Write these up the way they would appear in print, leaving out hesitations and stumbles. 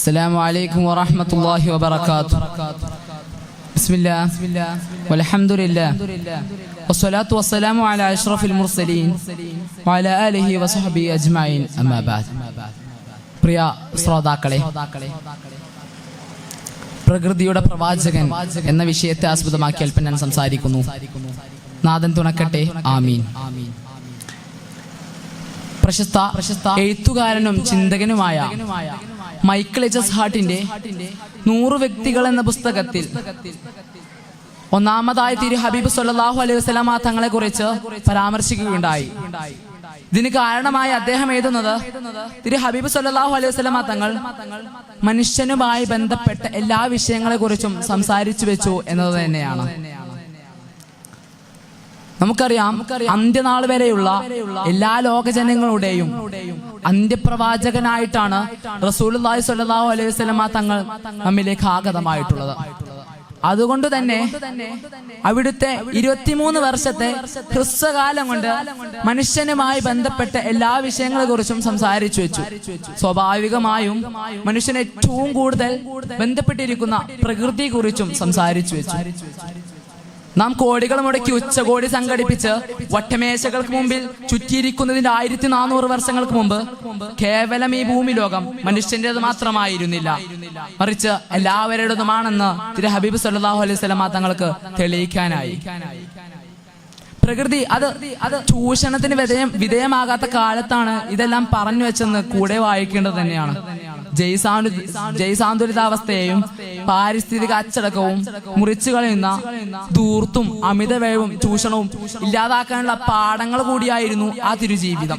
السلام عليكم ورحمة الله وبركاته. بسم الله والحمد لله والصلاة والسلام على أشرف المرسلين وعلى آله وصحبه أجمعين. أما بعد. പ്രിയ ശ്രോതാക്കളെ, പ്രകൃതിയുടെ പ്രവാചകൻ എന്ന വിഷയത്തെ ആസ്പദമാക്കി അല്പം ഞാൻ സംസാരിക്കുന്നു. നാഥൻ തുണക്കട്ടെ. ആമീൻ. പ്രശസ്ത എഴുത്തുകാരനും ചിന്തകനുമായ മൈക്കിൾ എച്ച് ഹാർട്ടിന്റെ 100 വ്യക്തികൾ എന്ന പുസ്തകത്തിൽ ഒന്നാമതായി തിരു ഹബീബ് സല്ലല്ലാഹു അലൈഹി വസല്ലമ തങ്ങളെ കുറിച്ച് പരാമർശിക്കുകയുണ്ടായി. ഇതിന് കാരണമായി അദ്ദേഹം എഴുതുന്നത്, തിരു ഹബീബ് സല്ലല്ലാഹു അലൈഹി വസല്ലമ തങ്ങൾ മനുഷ്യനുമായി ബന്ധപ്പെട്ട എല്ലാ വിഷയങ്ങളെ കുറിച്ചും സംസാരിച്ചു വെച്ചു എന്നത് തന്നെയാണ്. നമുക്കറിയാം, അന്ത്യനാൾ വരെയുള്ള എല്ലാ ലോകജനങ്ങളുടെയും അന്ത്യപ്രവാചകനായിട്ടാണ് റസൂലുള്ളാഹി സ്വല്ലല്ലാഹു അലൈഹി വസല്ലമ തങ്ങൾ നമ്മിലേക്ക് ആഗതമായിട്ടുള്ളത്. അതുകൊണ്ട് തന്നെ അവിടുത്തെ 23 വർഷത്തെ ഹ്രസ്വകാലം കൊണ്ട് മനുഷ്യനുമായി ബന്ധപ്പെട്ട എല്ലാ വിഷയങ്ങളെ കുറിച്ചും സംസാരിച്ചു വെച്ചു. സ്വാഭാവികമായും മനുഷ്യൻ ഏറ്റവും കൂടുതൽ ബന്ധപ്പെട്ടിരിക്കുന്ന പ്രകൃതിയെ കുറിച്ചും സംസാരിച്ചു വെച്ചു. നാം കോടികൾ മുടക്കി ഉച്ചകോടി സംഘടിപ്പിച്ച് വട്ടമേശകൾക്ക് മുമ്പിൽ ചുറ്റിയിരിക്കുന്നതിന്റെ 1400 വർഷങ്ങൾക്ക് മുമ്പ് കേവലം ഈ ഭൂമി ലോകം മനുഷ്യന്റേത് മാത്രമായിരുന്നില്ല, മറിച്ച് എല്ലാവരുടേതുമാണെന്ന് തിരു ഹബീബ് സല്ലല്ലാഹു അലൈഹി വസല്ലമ തങ്ങൾക്ക് തെളിയിക്കാനായി. പ്രകൃതി അത് ചൂഷണത്തിന് വിധേയമാകാത്ത കാലത്താണ് ഇതെല്ലാം പറഞ്ഞു വെച്ചെന്ന് കൂടെ വായിക്കേണ്ടത് തന്നെയാണ്. ജൈസാന്തുലിതാവസ്ഥയെയും പാരിസ്ഥിതിക അച്ചടക്കവും മുറിച്ചു കളയുന്ന ധൂർത്തും അമിതവ്യയവും ചൂഷണവും ഇല്ലാതാക്കാനുള്ള പാഠങ്ങൾ കൂടിയായിരുന്നു ആ തിരുജീവിതം.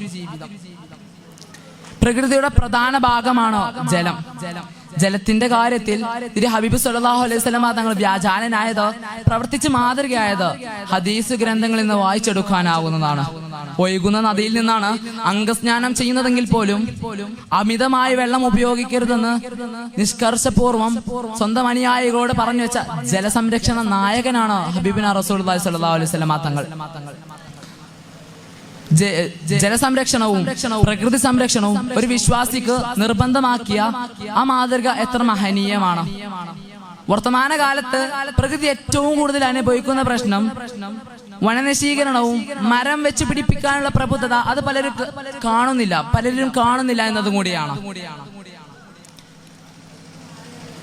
പ്രകൃതിയുടെ പ്രധാന ഭാഗമാണ് ജലം. ജലത്തിന്റെ കാര്യത്തിൽ തിരു ഹബീബ് സല്ലല്ലാഹു അലൈഹി വസല്ലമ തങ്ങൾ വ്യാജാലനായത്, പ്രവർത്തിച്ച് മാതൃകയായത് ഹദീസ് ഗ്രന്ഥങ്ങളിൽ നിന്ന് വായിച്ചെടുക്കാനാവുന്നതാണ്. ഒഴുകുന്ന നദിയിൽ നിന്നാണ് അംഗസ്നാനം ചെയ്യുന്നതെങ്കിൽ പോലും അമിതമായി വെള്ളം ഉപയോഗിക്കരുതെന്ന് നിഷ്കർഷപൂർവം സ്വന്തം അനുയായികളോട് പറഞ്ഞു വെച്ച ജലസംരക്ഷണ നായകനാണ് ഹബീബിന റസൂലുള്ളാഹി സ്വല്ലല്ലാഹു അലൈഹി വസല്ലമ തങ്ങൾ. ജലസംരക്ഷണവും പ്രകൃതി സംരക്ഷണവും ഒരു വിശ്വാസിക്ക് നിർബന്ധമാക്കിയ ആ മാതൃക എത്ര മഹനീയമാണ്. വർത്തമാന കാലത്ത് പ്രകൃതി ഏറ്റവും കൂടുതൽ അനുഭവിക്കുന്ന പ്രശ്നം വനനശീകരണവും മരം വെച്ച് പിടിപ്പിക്കാനുള്ള പ്രബുദ്ധത. അത് പലരും കാണുന്നില്ല എന്നതും കൂടിയാണ്.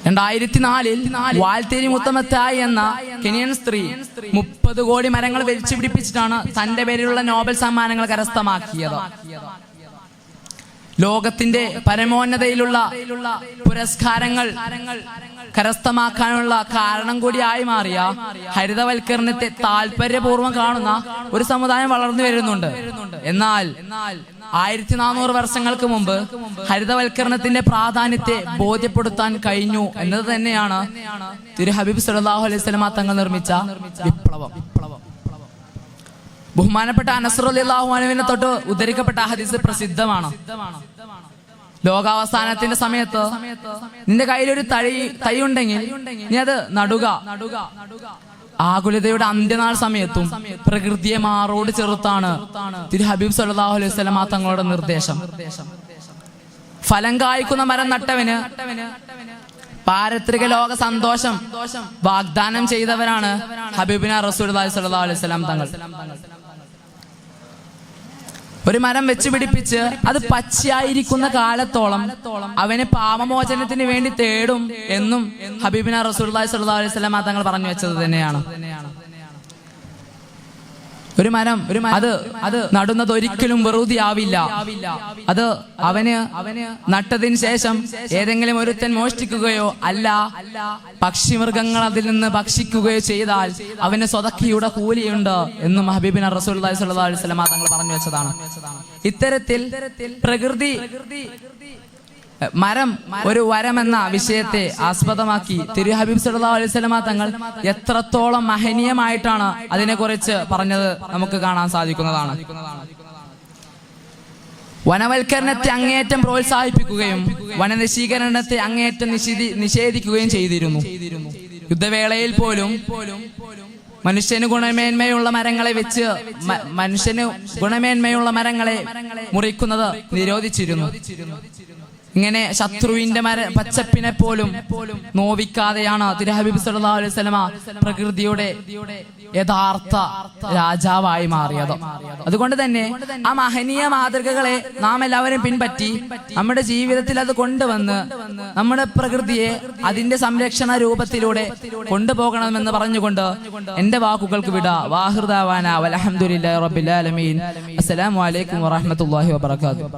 2004 വാൽത്തേരി മുത്തമത്തായി എന്ന കെനിയൻ സ്ത്രീ 30 കോടി മരങ്ങൾ വെച്ച് പിടിപ്പിച്ചിട്ടാണ് തന്റെ പേരിലുള്ള നോബൽ സമ്മാനങ്ങൾ കരസ്ഥമാക്കിയത്. ലോകത്തിന്റെ പരമോന്നതയിലുള്ള പുരസ്കാരങ്ങൾ കരസ്ഥമാക്കാനുള്ള കാരണം കൂടിയായി മാറിയ ഹരിതവൽക്കരണത്തെ താല്പര്യപൂർവ്വം കാണുന്ന ഒരു സമുദായം വളർന്നു വരുന്നുണ്ട്. എന്നാൽ 1400 വർഷങ്ങൾക്ക് മുമ്പ് ഹരിതവൽക്കരണത്തിന്റെ പ്രാധാന്യത്തെ ബോധ്യപ്പെടുത്താൻ കഴിഞ്ഞു എന്നത് തന്നെയാണ് തിരു ഹബീബ് സല്ലല്ലാഹു അലൈഹി വസല്ലമ തങ്ങൾ നിർമ്മിച്ച വിപ്ലവം. ബഹുമാനപ്പെട്ട അനസ് റളിയല്ലാഹു അൻഹുവിനെ തൊട്ട് ഉദ്ധരിക്കപ്പെട്ട ഹദീസ് പ്രസിദ്ധമാണ്. ലോകാവസാനത്തിന്റെ സമയത്ത് നിന്റെ കയ്യിലൊരു തൈ ഉണ്ടെങ്കിൽ നീ അത് നടുക. ആകുലതയുടെ അന്ത്യനാൾ സമയത്തും പ്രകൃതിയെ മാറോട് ചെറുത്താണ് തിരു ഹബീബ് സല്ലല്ലാഹു അലൈഹി വസല്ലമ തങ്ങളുടെ നിർദ്ദേശം. ഫലം കായ്ക്കുന്ന മരം നട്ടവന് പാരത്രിക ലോക സന്തോഷം വാഗ്ദാനം ചെയ്തവരാണ് ഹബീബിന റസൂലുള്ളാഹി സ്വല്ലല്ലാഹു അലൈഹി വസല്ലം തങ്ങൾ. ഒരു മരം വെച്ച് പിടിപ്പിച്ച് അത് പച്ചയായിരിക്കുന്ന കാലത്തോളം അവന് പാപമോചനത്തിന് വേണ്ടി തേടും എന്നും ഹബീബിന റസൂലുള്ളാഹി സ്വല്ലല്ലാഹു അലൈഹി വസല്ലം തങ്ങൾ പറഞ്ഞു വെച്ചത് തന്നെയാണ്. ഒരു മരം അത് നടുന്നത് ഒരിക്കലും വെറുതെ ആവില്ല. അത് അവന് നട്ടതിന് ശേഷം ഏതെങ്കിലും ഒരുത്തൻ മോഷ്ടിക്കുകയോ അല്ല പക്ഷിമൃഗങ്ങൾ അതിൽ നിന്ന് ഭക്ഷിക്കുകയോ ചെയ്താൽ അവന് സ്വതക്കിയുടെ കൂലിയുണ്ട് എന്നും ഹബീബിന റസൂലുള്ളാഹി സ്വല്ലല്ലാഹു അലൈഹി വസല്ലം തങ്ങൾ പറഞ്ഞു വെച്ചതാണ്. ഇത്തരത്തിൽ പ്രകൃതി മരം ഒരു വരമെന്ന വിഷയത്തെ ആസ്പദമാക്കി തിരു ഹബീബ് സല്ലല്ലാഹു അലൈഹി വസല്ലമ തങ്ങൾ എത്രത്തോളം മഹനീയമായിട്ടാണ് അതിനെക്കുറിച്ച് പറഞ്ഞത് നമുക്ക് കാണാൻ സാധിക്കുന്നതാണ്. വനവൽക്കരണത്തെ അങ്ങേയറ്റം പ്രോത്സാഹിപ്പിക്കുകയും വനനശീകരണത്തെ അങ്ങേയറ്റം നിഷേധിക്കുകയും ചെയ്തിരുന്നു. യുദ്ധവേളയിൽ പോലും മനുഷ്യന് ഗുണമേന്മയുള്ള മരങ്ങളെ മുറിക്കുന്നത് നിരോധിച്ചിരുന്നു. ഇങ്ങനെ ശത്രുവിന്റെ പച്ചപ്പിനെ പോലും നോവിക്കാതെയാണ് തിരുഹബീബ് സല്ലല്ലാഹു അലൈഹി വസല്ലമ പ്രകൃതിയുടെ യഥാർത്ഥ രാജാവായി മാറിയത്. അതുകൊണ്ട് തന്നെ ആ മഹനീയ മാതൃകകളെ നാം എല്ലാവരും പിൻപറ്റി നമ്മുടെ ജീവിതത്തിൽ അത് കൊണ്ടുവന്ന് നമ്മുടെ പ്രകൃതിയെ അതിന്റെ സംരക്ഷണ രൂപത്തിലൂടെ കൊണ്ടുപോകണമെന്ന് പറഞ്ഞുകൊണ്ട് എന്റെ വാക്കുകൾക്ക് വിട. വാഹിർ ദഅവാന വൽഹംദുലില്ലാഹി റബ്ബിൽ ആലമീൻ. അസ്സലാമു അലൈക്കും വറഹ്മത്തുള്ളാഹി വബറകാതുഹു.